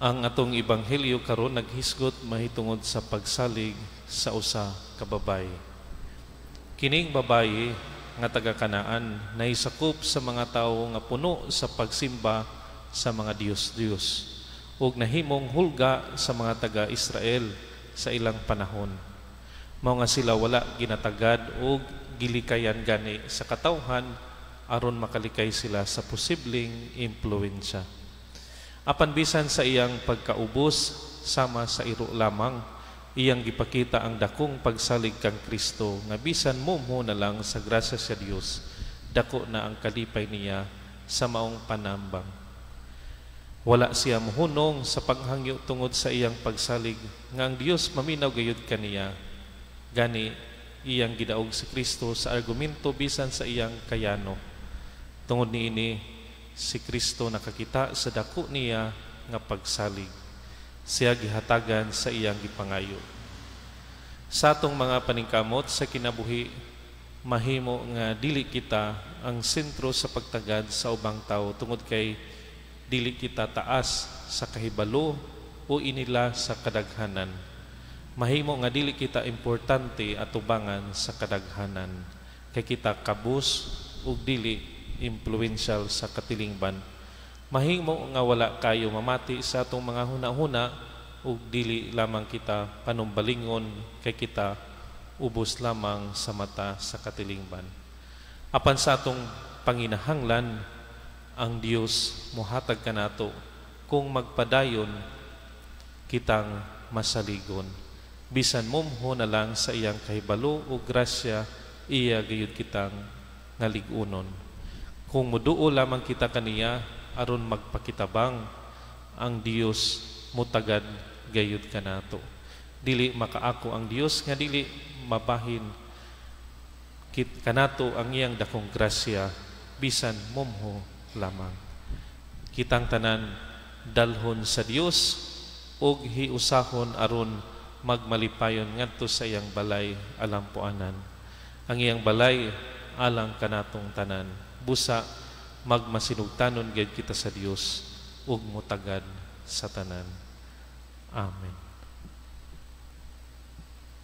Ang atong ebanghelyo karon naghisgot mahitungod sa pagsalig sa usa ka babayi. Kining babayi nga taga-Kanaan nahisakop sa mga tawo nga puno sa pagsimba sa mga Diyos-Diyos ug nahimong hulga sa mga taga-Israel sa ilang panahon. Mao nga sila wala ginatagad ug gilikayan gani sa katawhan aron makalikay sila sa posibleng impluwensya. Apan bisan sa iyang pagkaubos sama sa iro lamang, iyang gipakita ang dakong pagsalig kang Kristo nga bisan mumho na lang sa grasya sa Dios, dako na ang kalipay niya sa maong panambang. Wala siya mohunong sa paghangyo tungod sa iyang pagsalig nga ang Dios maminaw gayud kaniya. Gani iyang gidaog si Kristo sa argumento bisan sa iyang kayano. Tungod niini si Kristo nakakita sa dako niya nga pagsalig. Siya gihatagan sa iyang gipangayo. Sa atong mga paningkamot sa kinabuhi, mahimo nga dili kita ang sentro sa pagtagad sa ubang tao tungod kay dili kita taas sa kahibalo o inila sa kadaghanan. Mahimo nga dili kita importante at ubangan sa kadaghanan kay kita kabus ug dili influential sa katilingban. Mahimo nga wala kayo mamati sa atong mga huna-huna ug dili lamang kita panumbalingon kay kita ubos lamang sa mata sa katilingban. Apan sa atong panginahanglan, ang Dios mohatag kanato kung magpadayon kitang masaligon. Bisan mumho na lang sa iyang kahibalo o grasya, iya gayud kitang ngaligunon. Kung muduo lamang kita kaniya aron magpakitabang, ang Dios mutagad gayud kanato. Dili makaako ang Dios nga dili mabahin kanato ang iyang dakong grasya bisan mumho lamang. Kitang tanan dalhon sa Dios ug hiusahon aron magmalipayon ngadto sa iyang balay alampuanan. Ang iyang balay alang kanatong tanan. Busa magmasinugtanon gayud kita sa Dios ug mutagad sa tanan. Amen.